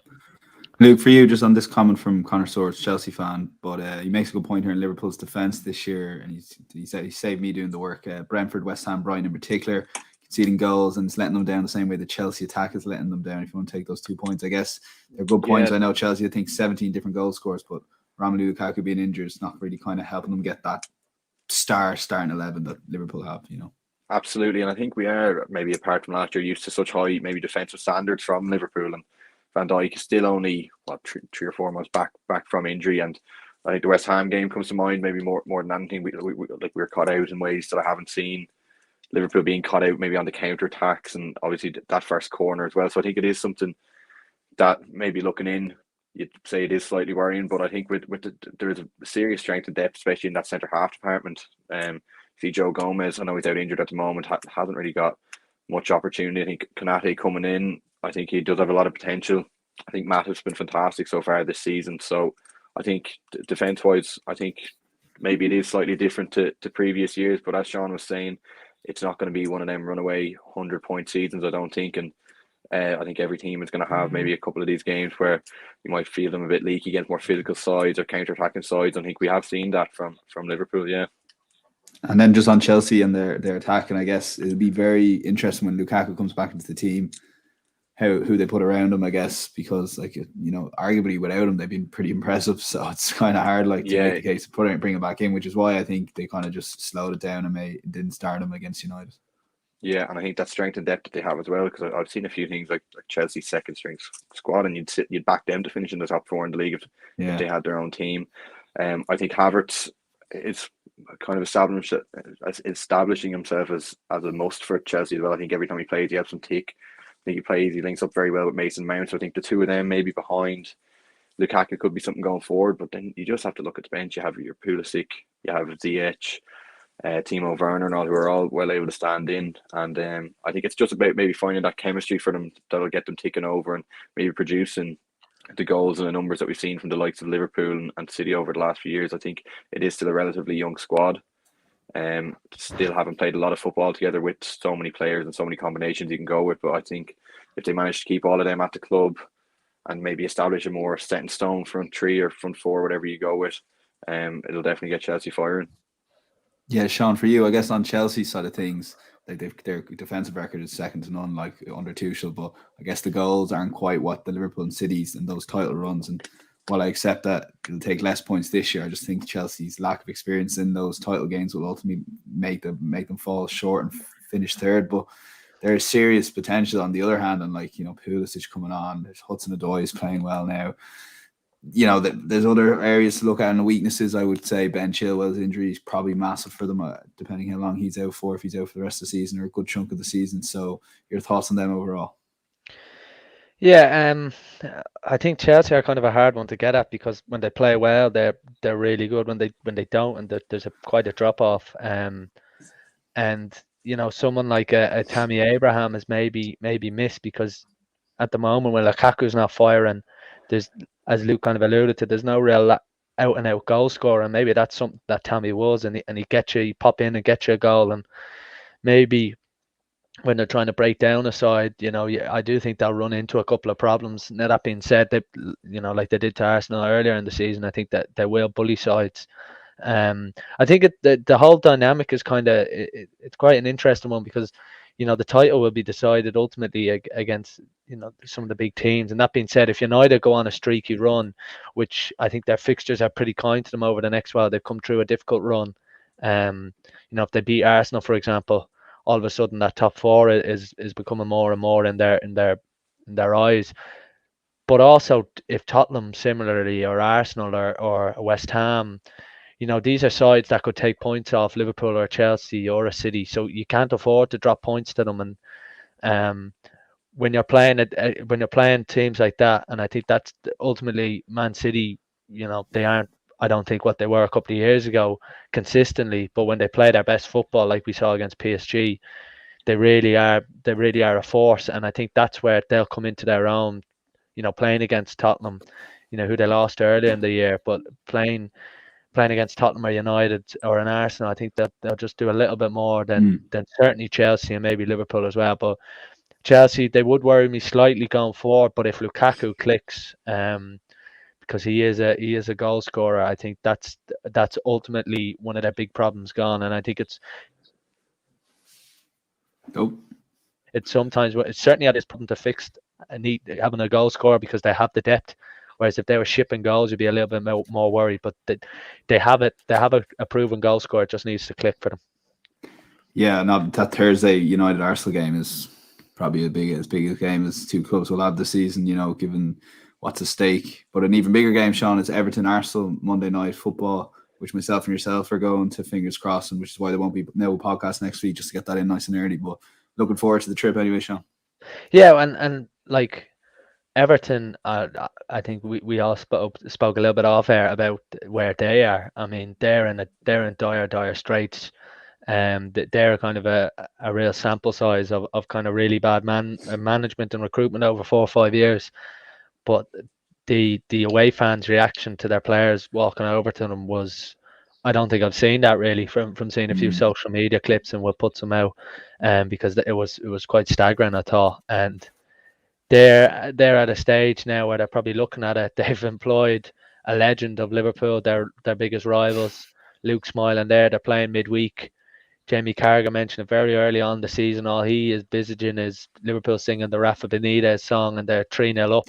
Luke, for you, just on this comment from Connor Swords, Chelsea fan, but he makes a good point here in Liverpool's defence this year, and he said he saved me doing the work. Brentford, West Ham, Brighton in particular, conceding goals and it's letting them down the same way the Chelsea attack is letting them down. If you want to take those 2 points, I guess they're good points. I know Chelsea, I think 17 different goal scores, but Romelu Lukaku being injured is not really kind of helping them get that starting 11 that Liverpool have, Absolutely, and I think we are, maybe apart from last year, used to such high maybe defensive standards from Liverpool, and Van Dijk is still only 3 or 4 months back from injury, and I think the West Ham game comes to mind maybe more than anything. We were caught out in ways that I haven't seen Liverpool being caught out maybe on the counter attacks, and obviously that first corner as well. So I think it is something that maybe looking in, you'd say it is slightly worrying, but I think there is a serious strength and depth, especially in that centre half department. See Joe Gomez, I know he's out injured at the moment, hasn't really got much opportunity. I think Konate coming in, I think he does have a lot of potential. I think Matip's been fantastic so far this season. So I think defence-wise, I think maybe it is slightly different to previous years. But as Sean was saying, it's not going to be one of them runaway 100-point seasons, I don't think. And I think every team is going to have maybe a couple of these games where you might feel them a bit leaky against more physical sides or counter-attacking sides. I think we have seen that from Liverpool, yeah. And then just on Chelsea and their attack, and I guess it'll be very interesting when Lukaku comes back into the team, who they put around him, I guess, because arguably without him they've been pretty impressive. So it's kind of hard to make the case to bring him back in, which is why I think they kind of just slowed it down and didn't start him against United. Yeah, and I think that strength and depth that they have as well, because I've seen a few things like Chelsea's second string squad, and you'd back them to finish in the top 4 in the league if they had their own team. I think Havertz is kind of establishing himself as a must for Chelsea as well. I think every time he plays, he has some tick. I think he links up very well with Mason Mount. So I think the two of them maybe behind Lukaku could be something going forward. But then you just have to look at the bench. You have your Pulisic, you have Ziyech, Timo Werner, and all, who are all well able to stand in. And I think it's just about maybe finding that chemistry for them that'll get them ticking over and maybe producing the goals and the numbers that we've seen from the likes of Liverpool and City over the last few years. I think it is still a relatively young squad. Still haven't played a lot of football together with so many players and so many combinations you can go with. But I think if they manage to keep all of them at the club and maybe establish a more set in stone front 3 or front 4, whatever you go with, it'll definitely get Chelsea firing. Yeah, Sean, for you, I guess on Chelsea's side of things, like their defensive record is second to none, like under Tuchel, but I guess the goals aren't quite what the Liverpool and Cities and those title runs. And while I accept that it'll take less points this year, I just think Chelsea's lack of experience in those title games will ultimately make them fall short and finish third. But there's serious potential on the other hand, and Pulisic coming on, there's Hudson-Odoi is playing well now. There's other areas to look at and the weaknesses. I would say Ben Chilwell's injury is probably massive for them, depending how long he's out for, if he's out for the rest of the season or a good chunk of the season. So your thoughts on them overall? Yeah, I think Chelsea are kind of a hard one to get at, because when they play well, they're really good. When they don't, and there's quite a drop off. And someone like a Tammy Abraham is maybe missed, because at the moment when Lukaku's not firing, there's, as Luke kind of alluded to, there's no real out and out goal scorer, and maybe that's something that Tammy was, and he pop in and get you a goal, and maybe when they're trying to break down a side, I do think they'll run into a couple of problems. Now, that being said, they, like they did to Arsenal earlier in the season, I think that they will bully sides. I think the whole dynamic is it's quite an interesting one, because the title will be decided ultimately against some of the big teams. And that being said, if United go on a streaky run, which I think their fixtures are pretty kind to them over the next while, they've come through a difficult run. If they beat Arsenal, for example, all of a sudden that top 4 is becoming more and more in their eyes. But also, if Tottenham similarly, or Arsenal or West Ham, these are sides that could take points off Liverpool or Chelsea or a City. So you can't afford to drop points to them. And when you're playing teams like that, and I think that's ultimately Man City, they aren't I don't think what they were a couple of years ago consistently, but when they play their best football, like we saw against PSG, they really are a force, and I think that's where they'll come into their own. Playing against Tottenham, who they lost earlier in the year, but playing against Tottenham or United or an Arsenal, I think that they'll just do a little bit more than certainly Chelsea and maybe Liverpool as well. But Chelsea, they would worry me slightly going forward. But if Lukaku clicks, because he is a goal scorer, I think that's ultimately one of their big problems gone. And I think it's sometimes it's certainly at this problem to fix having a goal scorer because they have the depth. Whereas if they were shipping goals, you'd be a little bit more worried. But they have it. They have a proven goal scorer. It just needs to click for them. Yeah, no, that Thursday United Arsenal game is probably as big a game as two clubs will have this season. Given what's at stake. But an even bigger game, Sean, is Everton Arsenal Monday Night Football, which myself and yourself are going to, fingers crossed, and which is why there won't be no podcast next week, just to get that in nice and early. But looking forward to the trip anyway, Sean. Yeah, and like Everton, I think we all spoke a little bit off air about where they are. I mean, they're in dire straits. They're kind of a real sample size of kind of really bad management and recruitment over 4 or 5 years. But the away fans' reaction to their players walking over to them was, I don't think I've seen that really from seeing a few social media clips, and we'll put some out, because it was quite staggering, I thought. And they're at a stage now where they're probably looking at it. They've employed a legend of Liverpool, their biggest rivals, Luke Smiling there. They're playing midweek. Jamie Carragher mentioned it very early on the season. All he is envisaging is Liverpool singing the Rafa Benitez song, and they're 3-0 up.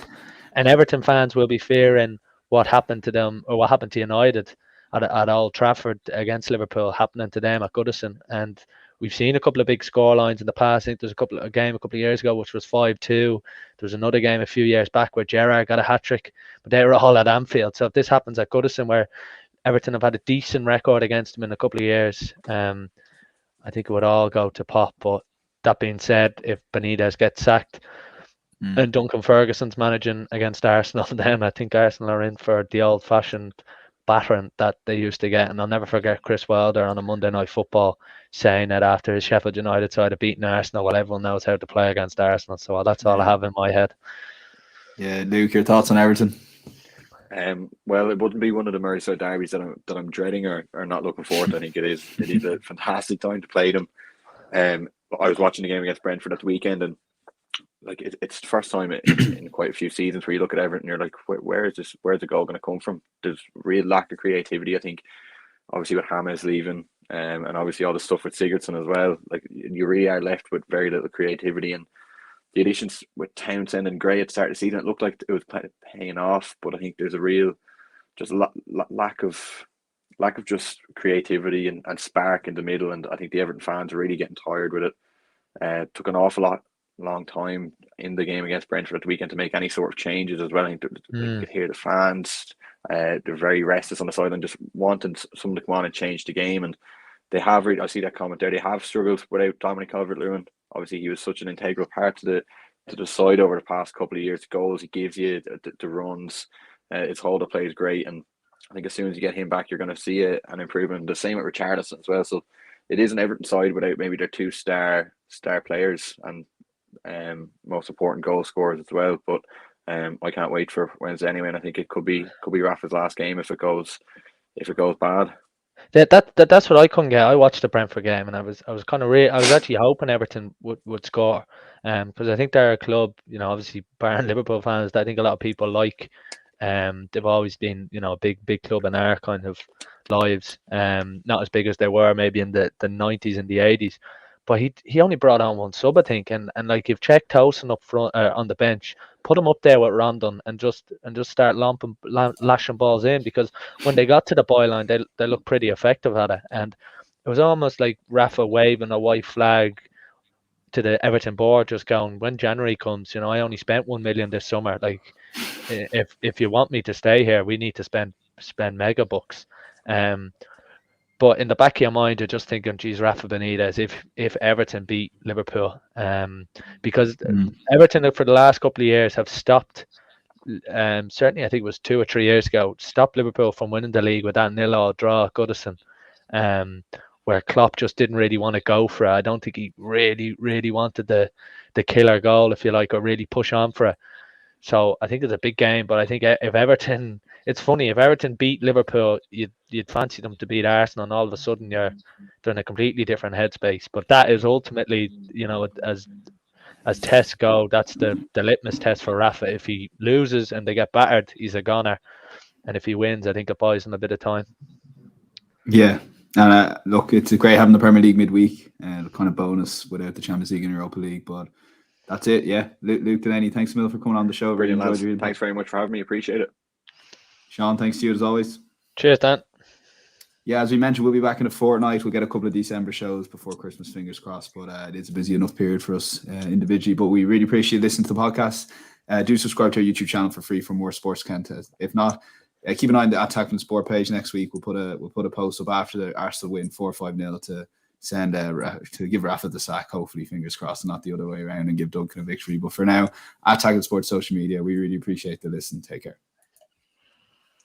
And Everton fans will be fearing what happened to them, or what happened to United at Old Trafford against Liverpool happening to them at Goodison. And we've seen a couple of big score lines in the past. I think there's a game a couple of years ago which was 5-2. There was another game a few years back where Gerrard got a hat-trick, but they were all at Anfield. So if this happens at Goodison, where Everton have had a decent record against them in a couple of years, I think it would all go to pot. But that being said, if Benitez gets sacked and Duncan Ferguson's managing against Arsenal, then I think Arsenal are in for the old-fashioned battering that they used to get. And I'll never forget Chris Wilder on a Monday Night Football saying that after his Sheffield United side had beaten Arsenal, well, everyone knows how to play against Arsenal. So that's all I have in my head. Yeah, Luke, your thoughts on Everton? Well, it wouldn't be one of the Merseyside derbies that I'm dreading or not looking forward to. I think it is a fantastic time to play them. I was watching the game against Brentford at the weekend, and like it's the first time in quite a few seasons where you look at Everton and you're like, where's the goal going to come from? There's real lack of creativity. I think obviously with James leaving, and obviously all the stuff with Sigurdsson as well, like you really are left with very little creativity. And the additions with Townsend and Gray at the start of the season, it looked like it was paying off, but I think there's a real just lack of just creativity and spark in the middle. And I think the Everton fans are really getting tired with it. Took an awful long time in the game against Brentford at the weekend to make any sort of changes as well. I think you could hear the fans, they're very restless on the sideline, just wanting someone to come on and change the game. And they have really, I see that comment there, they have struggled without Dominic Calvert-Lewin. Obviously he was such an integral part to the side over the past couple of years. The goals he gives you, the runs, his hold of play is great. And I think as soon as you get him back, you're going to see an improvement. The same with Richarlison as well. So it is an Everton side without maybe their two star players and most important goal scorers as well. But I can't wait for Wednesday anyway, and I think it could be Rafa's last game if it goes bad. That's what I couldn't get. I watched the Brentford game, and I was actually hoping Everton would score, because I think they're a club, obviously barring Liverpool fans, that I think a lot of people like. They've always been, a big club in our kind of lives. Not as big as they were maybe in the 90s and the 80s. But he only brought on one sub, I think, and like you've checked Towson up front on the bench, put him up there with Rondon and just start lashing balls in, because when they got to the byline, they looked pretty effective at it, and it was almost like Rafa waving a white flag to the Everton board, just going, when January comes, I only spent 1 million this summer. Like, if you want me to stay here, we need to spend mega bucks. But in the back of your mind, you're just thinking, geez, Rafa Benitez, if Everton beat Liverpool, because Everton for the last couple of years have stopped certainly I think it was 2 or 3 years ago, stopped Liverpool from winning the league with that 0-0 draw at Goodison, where Klopp just didn't really want to go for it. I don't think he really wanted the killer goal, if you like, or really push on for it. So I think it's a big game, but I think if Everton, it's funny, if Everton beat Liverpool, you'd fancy them to beat Arsenal, and all of a sudden they're in a completely different headspace. But that is ultimately, as tests go, that's the litmus test for Rafa. If he loses and they get battered, he's a goner. And if he wins, I think it buys him a bit of time. Yeah. And look, it's great having the Premier League midweek, and kind of bonus without the Champions League and Europa League. But that's it. Yeah. Luke Delaney, thanks a million for coming on the show. Really enjoyed your input. Thanks very much for having me. Appreciate it. Sean, thanks to you as always. Cheers, Dan. Yeah, as we mentioned, we'll be back in a fortnight. We'll get a couple of December shows before Christmas, fingers crossed. But it is a busy enough period for us individually. But we really appreciate listening to the podcast. Do subscribe to our YouTube channel for free for more sports content. If not, keep an eye on the Tackling Sport page next week. We'll put a post up after the Arsenal win 4-5-0 to send to give Rafa the sack. Hopefully, fingers crossed, and not the other way around, and give Duncan a victory. But for now, at Tackling Sport social media, we really appreciate the listen. Take care.